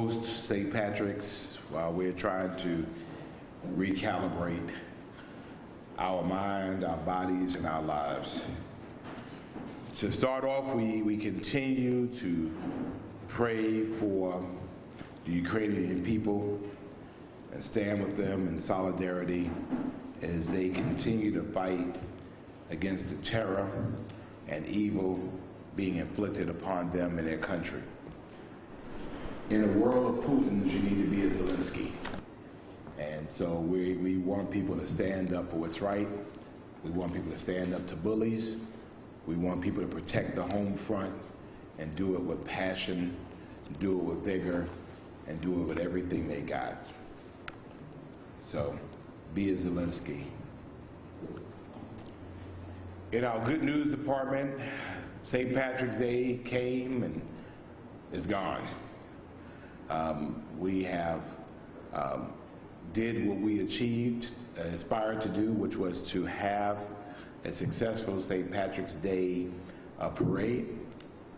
post St. Patrick's, while we're trying to recalibrate our mind, our bodies, and our lives. To start off, we continue to pray for the Ukrainian people and stand with them in solidarity as they continue to fight against the terror and evil being inflicted upon them and their country. In a world of Putins, you need to be a Zelensky. And so we want people to stand up for what's right. We want people to stand up to bullies. We want people to protect the home front and do it with passion, do it with vigor, and do it with everything they got. So be a Zelensky. In our good news department, St. Patrick's Day came and is gone. We have did what we achieved, aspired to do, which was to have a successful St. Patrick's Day parade.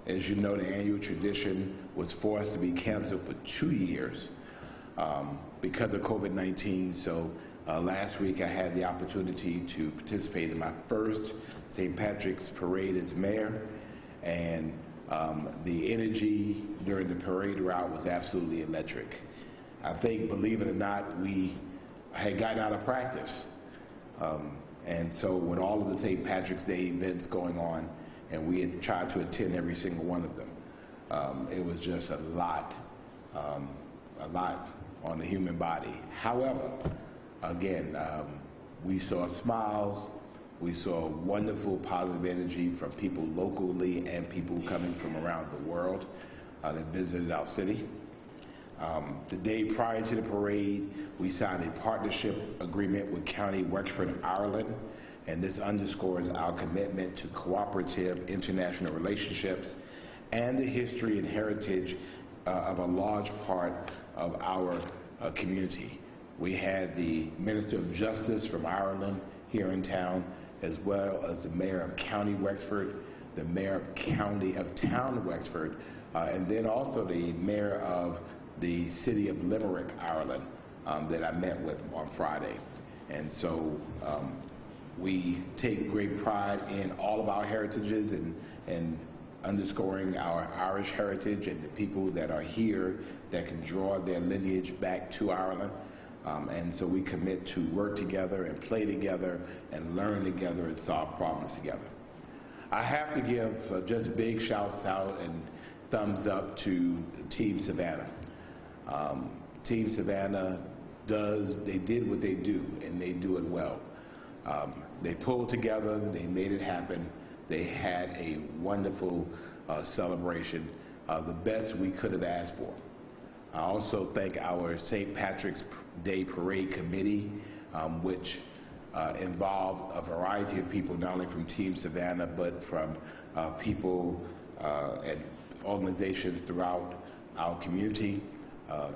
As you know, the annual tradition was forced to be canceled for 2 years because of COVID-19. So last week I had the opportunity to participate in my first St. Patrick's parade as mayor, and the energy during the parade route was absolutely electric. I think, believe it or not, we had gotten out of practice. And so with all of the St. Patrick's Day events going on, and we had tried to attend every single one of them, it was just a lot on the human body. However, again, we saw smiles, we saw wonderful positive energy from people locally and people coming from around the world that visited our city. The day prior to the parade, we signed a partnership agreement with County Wexford, Ireland, and this underscores our commitment to cooperative international relationships and the history and heritage of a large part of our community. We had the Minister of Justice from Ireland here in town, as well as the Mayor of County Wexford, the Mayor of Town Wexford, and then also the Mayor of the City of Limerick, Ireland, that I met with on Friday. And so we take great pride in all of our heritages and underscoring our Irish heritage and the people that are here that can draw their lineage back to Ireland. And so we commit to work together and play together and learn together and solve problems together. I have to give just big shouts out and thumbs up to Team Savannah. Team Savannah they did what they do, and they do it well. They pulled together, they made it happen. They had a wonderful celebration, the best we could have asked for. I also thank our St. Patrick's Day Parade Committee, which involved a variety of people, not only from Team Savannah, but from people and organizations throughout our community.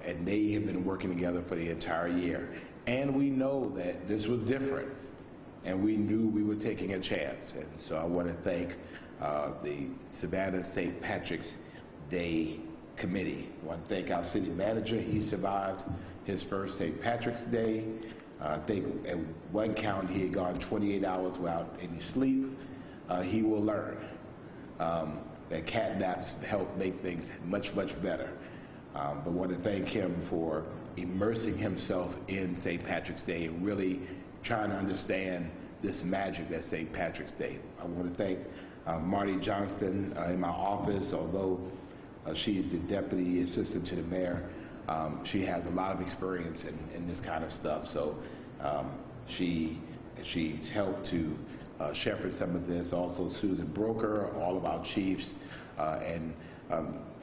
And they have been working together for the entire year. And we know that this was different, and we knew we were taking a chance. And so I want to thank the Savannah St. Patrick's Day Committee. I want to thank our city manager. He survived his first St. Patrick's Day. I think at one count he had gone 28 hours without any sleep. He will learn that cat naps help make things much, much better. But I want to thank him for immersing himself in St. Patrick's Day and really trying to understand this magic that's St. Patrick's Day. I want to thank Marty Johnston in my office. Although she's the deputy assistant to the mayor, she has a lot of experience in this kind of stuff. So she's helped to shepherd some of this. Also Susan Broker, all of our chiefs, and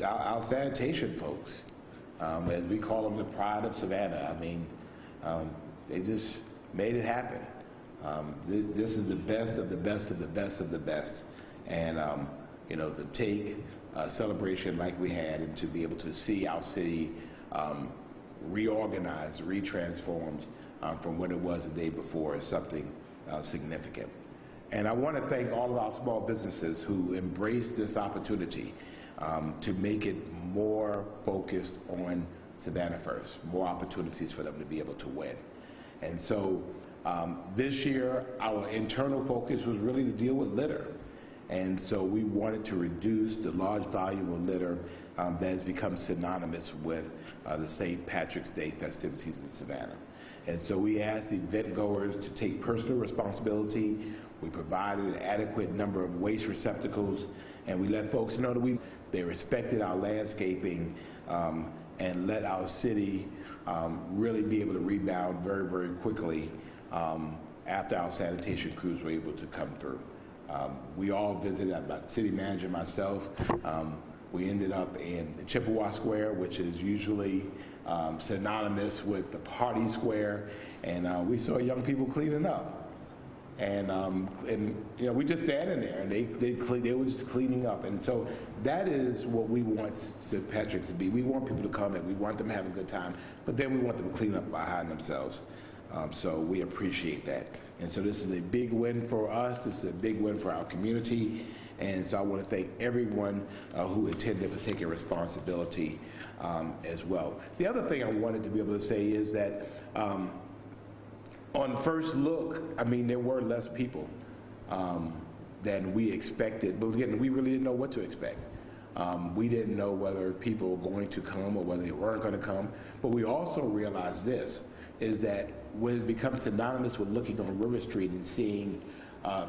our sanitation folks, as we call them, the pride of Savannah. I mean, they just made it happen. This is the best of the best of the best of the best. And, you know, to take a celebration like we had and to be able to see our city reorganized, retransformed from what it was the day before is something significant. And I want to thank all of our small businesses who embraced this opportunity. to make it more focused on Savannah first, more opportunities for them to be able to win. And so this year, our internal focus was really to deal with litter. And so we wanted to reduce the large volume of litter that has become synonymous with the St. Patrick's Day festivities in Savannah. And so we asked the event goers to take personal responsibility. We provided an adequate number of waste receptacles, and we let folks know that they respected our landscaping and let our city really be able to rebound very, very quickly after our sanitation crews were able to come through. We all visited, city manager, myself, we ended up in Chippewa Square, which is usually synonymous with the party square, and we saw young people cleaning up. And you know, we just standing there, and they were just cleaning up. And so that is what we want St. Patrick's to be. We want people to come and we want them to have a good time, but then we want them to clean up behind themselves. So we appreciate that. And so this is a big win for us. This is a big win for our community. And so I want to thank everyone who attended for taking responsibility as well. The other thing I wanted to be able to say is that on first look, I mean, there were less people than we expected. But again, we really didn't know what to expect. We didn't know whether people were going to come or whether they weren't going to come. But we also realized this, is that when it becomes synonymous with looking on River Street and seeing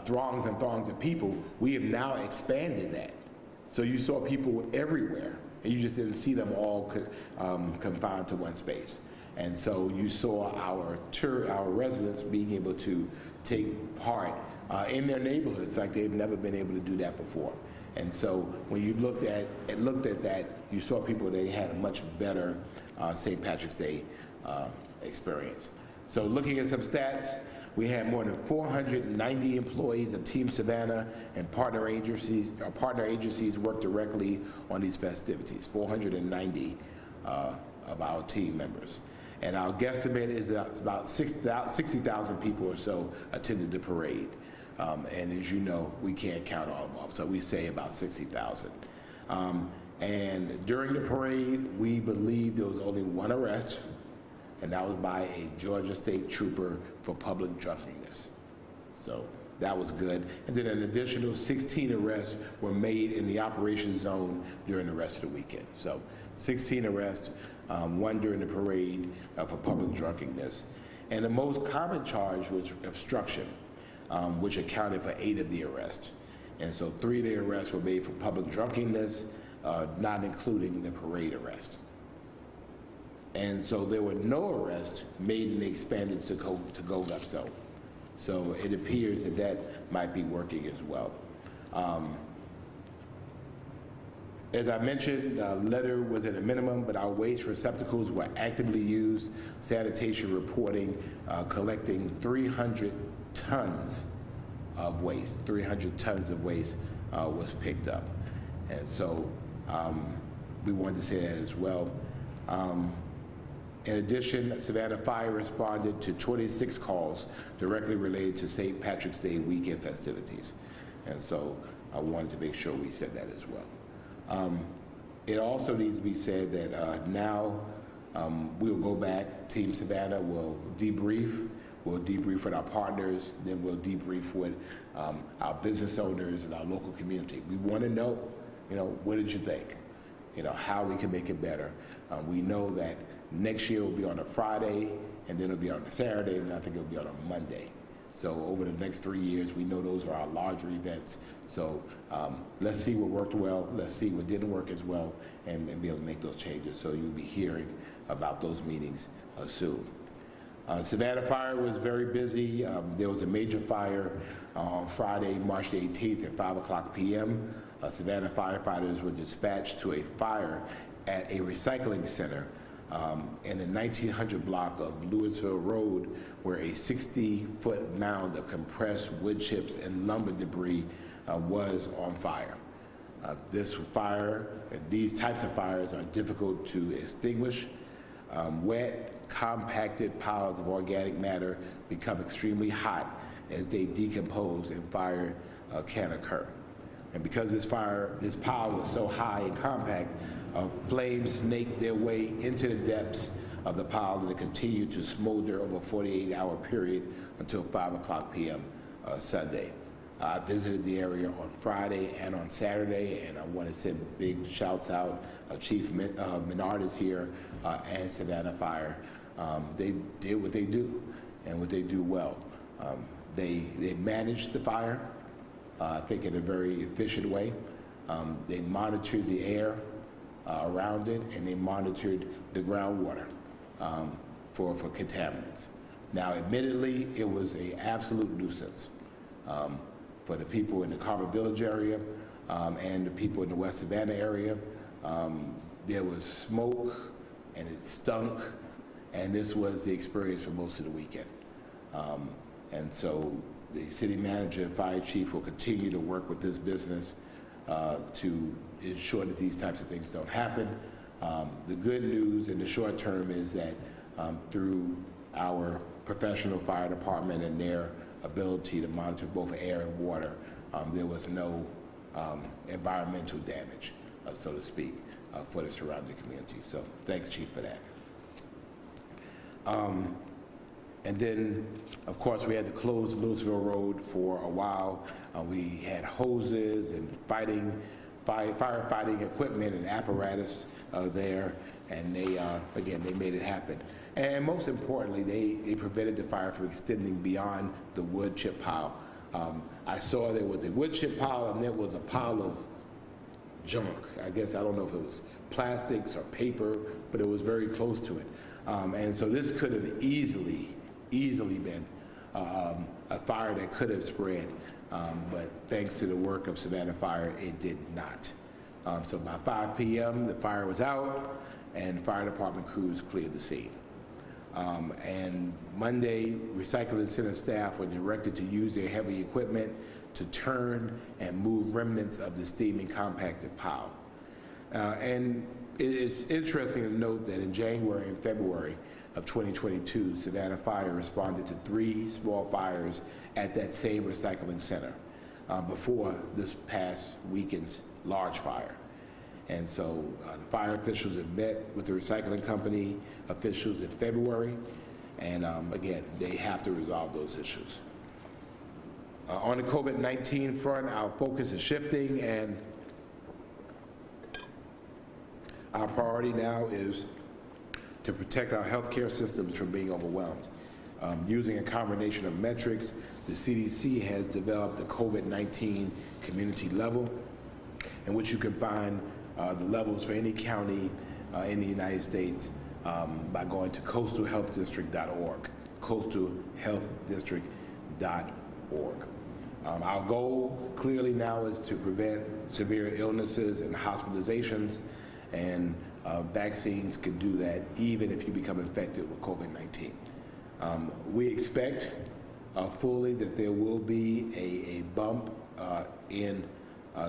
throngs and throngs of people, we have now expanded that. So you saw people everywhere, and you just didn't see them all confined to one space. And so you saw our residents being able to take part in their neighborhoods like they've never been able to do that before. And so when you looked at that, you saw people that had a much better St. Patrick's Day experience. So looking at some stats, we had more than 490 employees of Team Savannah and partner agencies work directly on these festivities, 490 of our team members. And our guesstimate is that about 60,000 people or so attended the parade. And as you know, we can't count all of them, so we say about 60,000. And during the parade, we believe there was only one arrest, and that was by a Georgia State trooper for public drunkenness. So that was good. And then an additional 16 arrests were made in the operations zone during the rest of the weekend. So 16 arrests, one during the parade for public drunkenness. And the most common charge was obstruction, which accounted for 8 of the arrests. And so 3 of the arrests were made for public drunkenness, not including the parade arrest. And so there were no arrests made in the expanded to-go zone. So it appears that that might be working as well. As I mentioned, litter was at a minimum, but our waste receptacles were actively used. Sanitation reporting collecting 300 tons of waste. 300 tons of waste was picked up. And so we wanted to say that as well. In addition, Savannah Fire responded to 26 calls directly related to St. Patrick's Day weekend festivities. And so I wanted to make sure we said that as well. It also needs to be said that now we'll go back, Team Savannah will debrief. We'll debrief with our partners, then we'll debrief with our business owners and our local community. We want to know, what did you think? How we can make it better. We know that next year will be on a Friday, and then it'll be on a Saturday, and I think it'll be on a Monday. So over the next 3 years, we know those are our larger events. So let's see what worked well, let's see what didn't work as well, and be able to make those changes. So you'll be hearing about those meetings soon. Savannah Fire was very busy. There was a major fire on Friday, March 18th at 5:00 p.m. Savannah firefighters were dispatched to a fire at a recycling center in the 1900 block of Louisville Road, where a 60-foot mound of compressed wood chips and lumber debris was on fire. This fire, these types of fires are difficult to extinguish. Wet, compacted piles of organic matter become extremely hot as they decompose, and fire can occur. And because this power was so high and compact, flames snaked their way into the depths of the pile, and it continued to smolder over a 48-hour period until 5:00 p.m. Sunday. I visited the area on Friday and on Saturday, and I want to send big shouts out. Chief Menard is here, and Savannah Fire. They did what they do, and what they do well. They managed the fire, I think, in a very efficient way. They monitored the air around it, and they monitored the groundwater for contaminants. Now, admittedly, it was an absolute nuisance for the people in the Carver Village area and the people in the West Savannah area. There was smoke, and it stunk, and this was the experience for most of the weekend. And so the city manager and fire chief will continue to work with this business to ensure that these types of things don't happen. The good news in the short term is that through our professional fire department and their ability to monitor both air and water, there was no environmental damage, so to speak, for the surrounding community. So thanks, Chief, for that. And then, of course, we had to close Louisville Road for a while. We had hoses and firefighting equipment and apparatus there, and they, again, they made it happen. And most importantly, they prevented the fire from extending beyond the wood chip pile. I saw there was a wood chip pile, and there was a pile of junk. I guess, I don't know if it was plastics or paper, but it was very close to it. And so this could have easily been a fire that could have spread, but thanks to the work of Savannah Fire, it did not. So by 5 p.m., the fire was out, and fire department crews cleared the scene. And Monday, recycling center staff were directed to use their heavy equipment to turn and move remnants of the steaming compacted pile. And it is interesting to note that in January and February of 2022, Savannah Fire responded to 3 small fires at that same recycling center before this past weekend's large fire. And so the fire officials have met with the recycling company officials in February, and again, they have to resolve those issues. On the COVID-19 front, our focus is shifting, and our priority now is to protect our healthcare systems from being overwhelmed. Using a combination of metrics, the CDC has developed a COVID-19 community level, in which you can find the levels for any county in the United States by going to coastalhealthdistrict.org, coastalhealthdistrict.org. Our goal clearly now is to prevent severe illnesses and hospitalizations, and vaccines can do that even if you become infected with COVID-19. We expect fully that there will be a bump in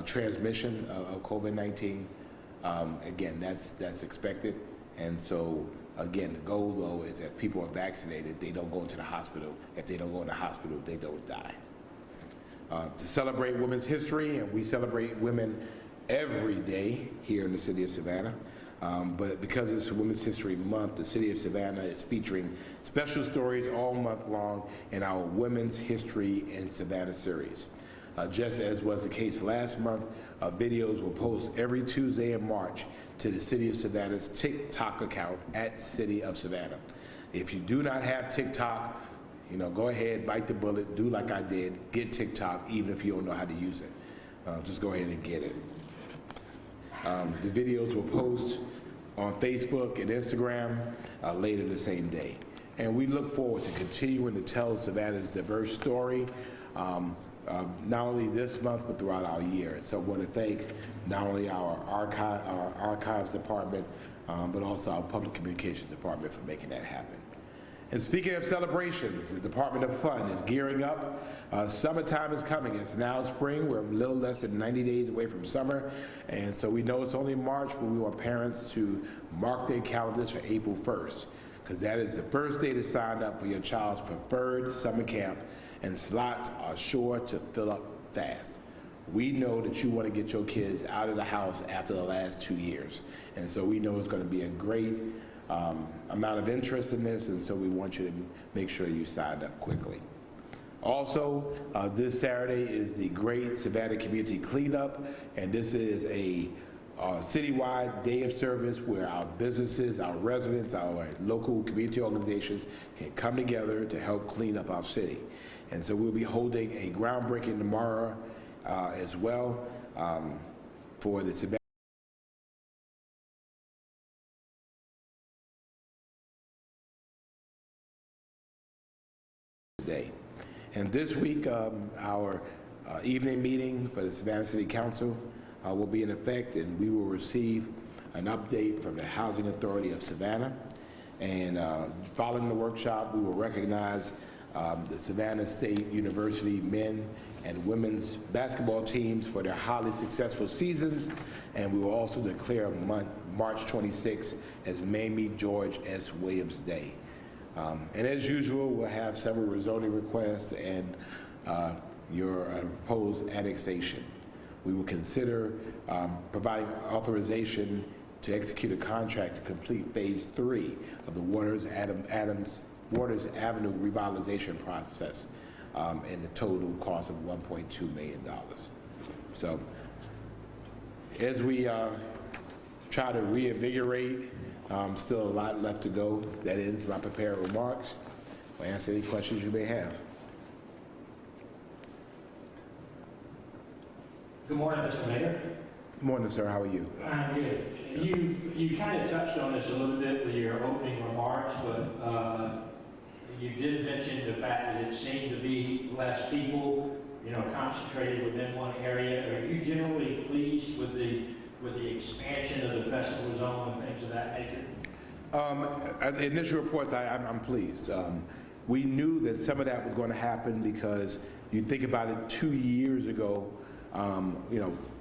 transmission of COVID-19. Again, that's expected, and so again, the goal though is that people are vaccinated, they don't go into the hospital. If they don't go in the hospital, they don't die. To celebrate Women's History, and we celebrate women every day here in the city of Savannah, but because it's Women's History Month, the city of Savannah is featuring special stories all month long in our Women's History in Savannah series. Just as was the case last month, videos will post every Tuesday in March to the City of Savannah's TikTok account at City of Savannah. If you do not have TikTok, go ahead, bite the bullet, do like I did, get TikTok, even if you don't know how to use it. Just go ahead and get it. The videos will post on Facebook and Instagram later the same day. And we look forward to continuing to tell Savannah's diverse story, not only this month, but throughout our year. And so I want to thank not only our archives department, but also our public communications department for making that happen. And speaking of celebrations, the Department of Fun is gearing up. Summertime is coming. It's now spring. We're a little less than 90 days away from summer. And so we know it's only March, but we want parents to mark their calendars for April 1st, because that is the first day to sign up for your child's preferred summer camp, and slots are sure to fill up fast. We know that you want to get your kids out of the house after the last 2 years. And so we know it's going to be a great amount of interest in this, and so we want you to make sure you sign up quickly. Also, this Saturday is the Great Savannah Community Cleanup, and this is a citywide day of service where our businesses, our residents, our local community organizations can come together to help clean up our city. And so we'll be holding a groundbreaking tomorrow as well for the Savannah Day. And this week, our evening meeting for the Savannah City Council will be in effect, and we will receive an update from the Housing Authority of Savannah. And following the workshop, we will recognize the Savannah State University men and women's basketball teams for their highly successful seasons, and we will also declare March 26th as Mamie George S. Williams Day. And as usual, we'll have several rezoning requests and your proposed annexation. We will consider providing authorization to execute a contract to complete phase 3 of the Waters Avenue revitalization process and the total cost of $1.2 million. So as we try to reinvigorate, still a lot left to go. That ends my prepared remarks. I'll answer any questions you may have. Good morning, Mr. Mayor. Good morning, sir. How are you? I'm good. You kind of touched on this a little bit with your opening remarks, but you did mention the fact that it seemed to be less people, concentrated within one area. Are you generally pleased with the expansion of the festival zone and things of that nature? Initial reports, I'm pleased. We knew that some of that was going to happen because you think about it, 2 years ago,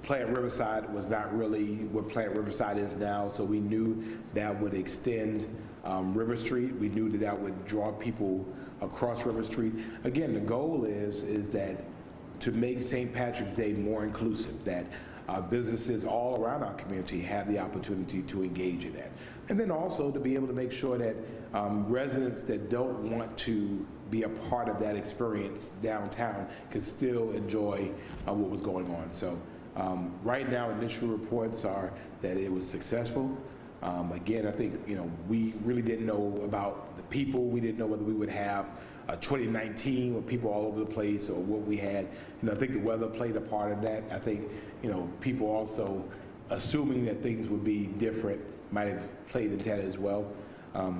Plant Riverside was not really what Plant Riverside is now, so we knew that would extend River Street. We knew that that would draw people across River Street. Again, the goal is that to make St. Patrick's Day more inclusive, that businesses all around our community have the opportunity to engage in that. And then also to be able to make sure that residents that don't want to be a part of that experience downtown can still enjoy what was going on. So right now, initial reports are that it was successful. Again, I think we really didn't know about the people. We didn't know whether we would have 2019 with people all over the place or what we had. I think the weather played a part of that. I think people also assuming that things would be different might have played into that as well.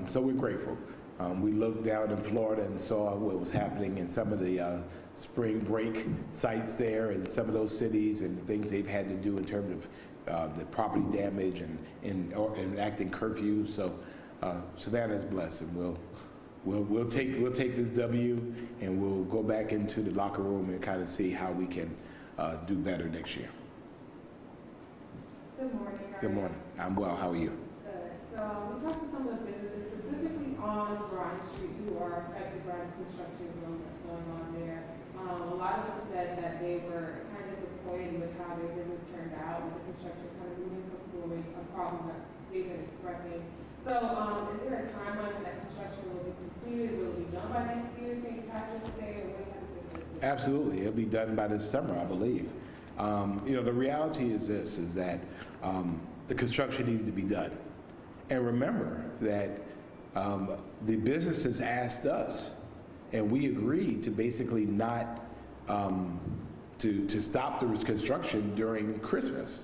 So we're grateful. We looked down in Florida and saw what was happening in some of the spring break sites there in some of those cities and the things they've had to do in terms of the property damage and enacting curfews. So Savannah is blessed, and we'll take this W and we'll go back into the locker room and kind of see how we can do better next year. Good morning. Good morning. I'm well. How are you? Good. So we talked to some of the businesses specifically on Bryant Street who are affected by the construction zone that's going on there. A lot of them said that they were kind of disappointed with how their business turned out with the construction kind of moving from a problem that they've been expressing. So is there a timeline when that construction will be completed? Will it be done by next year, St. Patrick's Day, or what do you have to say? Absolutely. It'll be done by this summer, I believe. The reality is this, is that the construction needed to be done. And remember that the businesses asked us, and we agreed to basically not, to stop the construction during Christmas.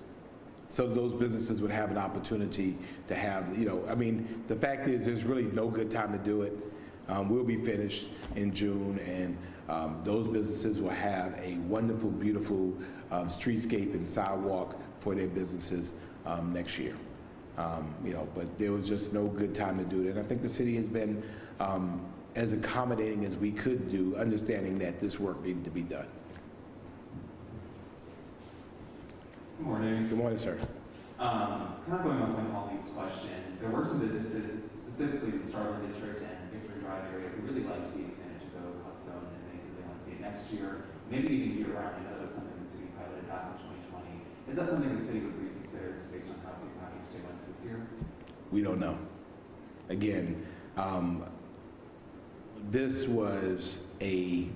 So those businesses would have an opportunity to have, the fact is there's really no good time to do it. We'll be finished in June, and those businesses will have a wonderful, beautiful streetscape and sidewalk for their businesses next year. But there was just no good time to do it. And I think the city has been as accommodating as we could do, understanding that this work needed to be done. Good morning. Good morning, sir. Kind of going on my colleague's question, there were some businesses, specifically the Starland District and Victory Drive area, who really liked the expanded to go Hubstone, and they said they want to see it next year, maybe even year round. I know that was something the city piloted back in 2020. Is that something the city would reconsider just based on how St. Patrick's Day went this year? We don't know. Again, this was a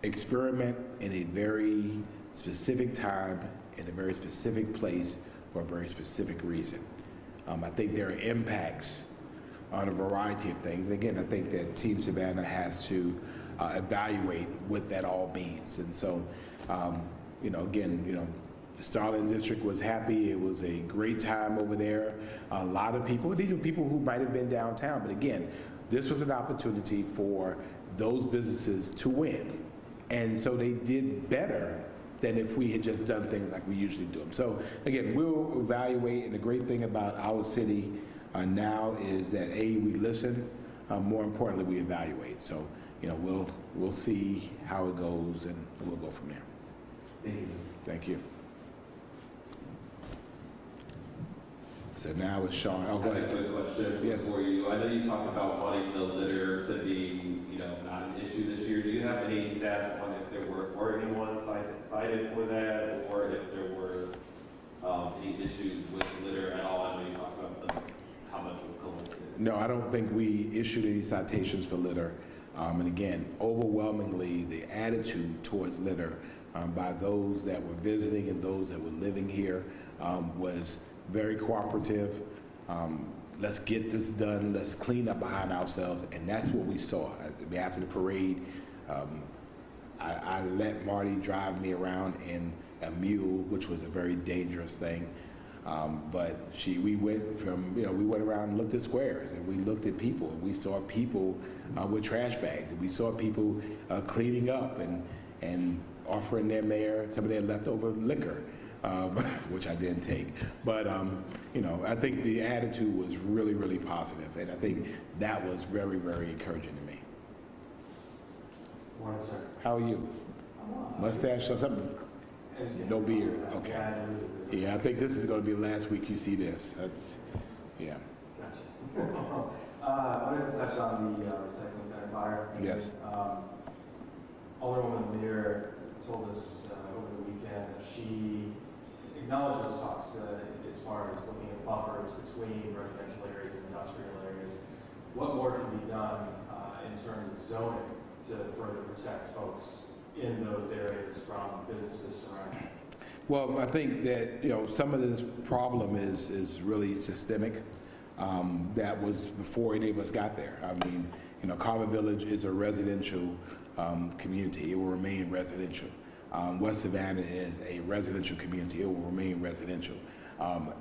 experiment in a very specific time, in a very specific place, for a very specific reason. I think there are impacts on a variety of things. Again, I think that Team Savannah has to evaluate what that all means. And so, again, the Starling District was happy. It was a great time over there. A lot of people, these are people who might have been downtown, but again, this was an opportunity for those businesses to win. And so they did better than if we had just done things like we usually do them. So again, we'll evaluate, and the great thing about our city now is that A, we listen, more importantly, we evaluate. So, we'll see how it goes, and we'll go from there. Thank you. Thank you. So now it's Sean. Oh, go I have ahead. a quick question Yes. for you. I know you talked about wanting the litter to be, not an issue this year. Do you have any stats on if there were anyone cited for that, or if there were any issues with litter at all? I know you talked about how much was collected. No, I don't think we issued any citations for litter. And again, overwhelmingly, the attitude towards litter by those that were visiting and those that were living here was very cooperative. Let's get this done. Let's clean up behind ourselves. And that's what we saw. After the parade, I let Marty drive me around in a mule, which was a very dangerous thing. But we went around and looked at squares, and we looked at people, and we saw people with trash bags, and we saw people cleaning up and offering their mayor some of their leftover liquor. Which I didn't take. But, I think the attitude was really, really positive, and I think that was very, very encouraging to me. Morning, sir. How are you? Mustache or something? No beard. Okay. Yeah, I think this is going to be the last week you see this. Yeah. Gotcha. I wanted to touch on the recycling center fire. Yes. Alderwoman Lear told us over the weekend that she acknowledged those talks as far as looking at buffers between residential areas and industrial areas. What more can be done in terms of zoning to further protect folks in those areas from businesses surrounding? Well, I think that some of this problem is really systemic. That was before any of us got there. I mean, Carver Village is a residential community. It will remain residential. West Savannah is a residential community. It will remain residential.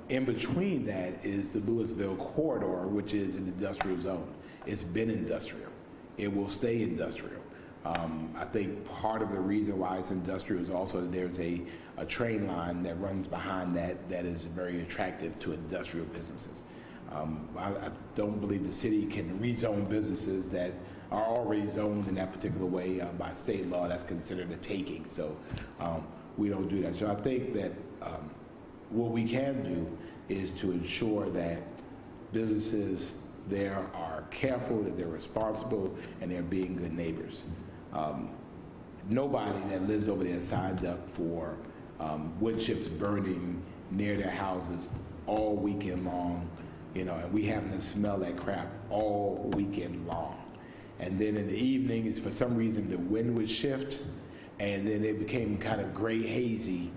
In between that is the Louisville corridor, which is an industrial zone. It's been industrial. It will stay industrial. I think part of the reason why it's industrial is also that there's a train line that runs behind that is very attractive to industrial businesses. I don't believe the city can rezone businesses that are already zoned in that particular way. By state law, that's considered a taking, so we don't do that. So I think that what we can do is to ensure that businesses there are careful, that they're responsible, and they're being good neighbors. Nobody that lives over there signed up for wood chips burning near their houses all weekend long, and we having to smell that crap all weekend long. And then in the evenings, for some reason, the wind would shift, and then it became kind of gray hazy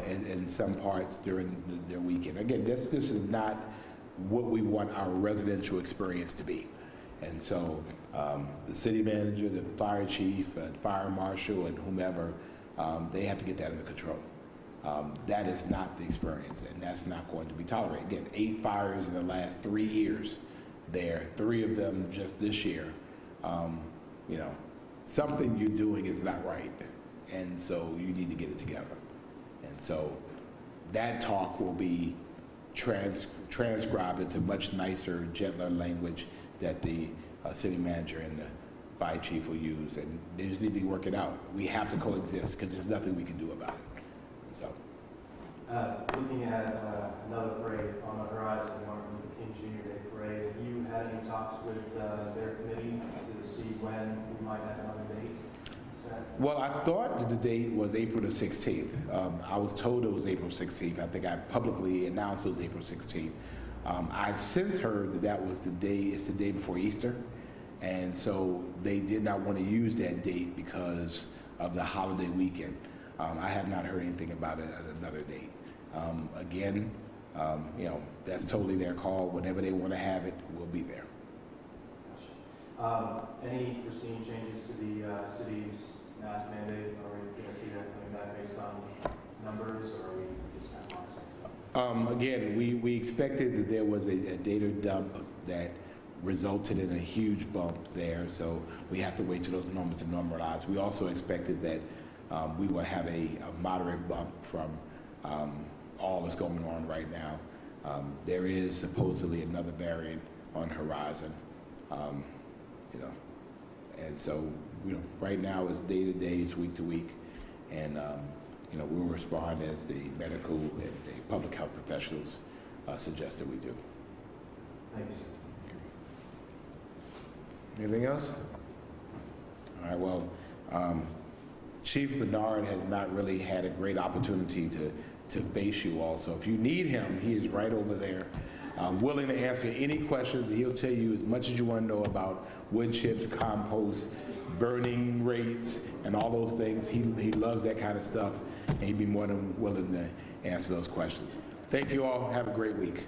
in some parts during the weekend. Again, this is not what we want our residential experience to be. And so the city manager, the fire chief, fire marshal, and whomever, they have to get that under control. That is not the experience, and that's not going to be tolerated. Again, 8 fires in the last 3 years there, 3 of them just this year. Something you're doing is not right, and so you need to get it together. And so that talk will be transcribed into much nicer, gentler language that the city manager and the fire chief will use, and they just need to work it out. We have to coexist because there's nothing we can do about it. So, looking at another parade on the horizon, Martin Luther King Jr. Day Parade, have you had any talks with their committee to see when we might have another date? Well, I thought that the date was April the 16th. I was told it was April 16th. I think I publicly announced it was April 16th. I since heard that that was the day, it's the day before Easter. And so they did not want to use that date because of the holiday weekend. I have not heard anything about it at another date. Again, you know, that's totally their call. Whenever they want to have it, we'll be there. Any foreseen changes to the city's mask mandate? Are we going to see that coming back based on numbers, or are we just kind of monitoring stuff? Again, we expected that there was a data dump that resulted in a huge bump there, so we have to wait till those numbers to normalize. We also expected that we would have a moderate bump from all that's going on right now. There is supposedly another variant on the horizon, you know, and so you know, right now it's day to day, it's week to week, and you know, we'll respond as the medical and the public health professionals suggest that we do. Thank you, sir. Anything else? All right, well, Chief Bernard has not really had a great opportunity to face you all. So if you need him, he is right over there, willing to answer any questions. He'll tell you as much as you want to know about wood chips, compost, burning rates, and all those things. He loves that kind of stuff, and he'd be more than willing to answer those questions. Thank you all. Have a great week.